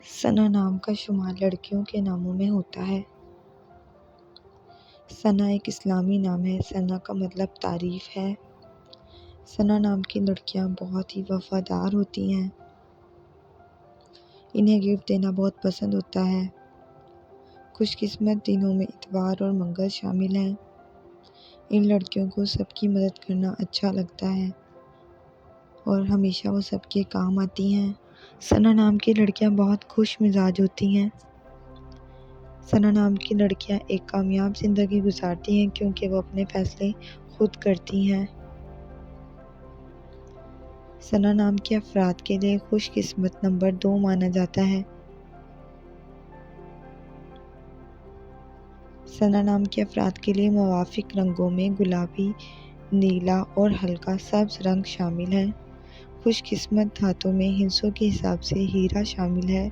ثنا نام کا شمار لڑکیوں کے ناموں میں ہوتا ہے۔ ثنا ایک اسلامی نام ہے۔ ثنا کا مطلب تعریف ہے۔ ثنا نام کی لڑکیاں بہت ہی وفادار ہوتی ہیں۔ انہیں گفٹ دینا بہت پسند ہوتا ہے۔ خوش قسمت دنوں میں اتوار اور منگل شامل ہیں۔ ان لڑکیوں کو سب کی مدد کرنا اچھا لگتا ہے اور ہمیشہ وہ سب کے کام آتی ہیں۔ ثنا نام کی لڑکیاں بہت خوش مزاج ہوتی ہیں۔ ثنا نام کی لڑکیاں ایک کامیاب زندگی گزارتی ہیں کیونکہ وہ اپنے فیصلے خود کرتی ہیں۔ ثنا نام کے افراد کے لیے خوش قسمت نمبر 2 مانا جاتا ہے۔ ثنا نام کے افراد کے لیے موافق رنگوں میں گلابی، نیلا اور ہلکا سبز رنگ شامل ہیں۔ خوش قسمت دھاتوں میں ہندسوں کے حساب سے ہیرا شامل ہے۔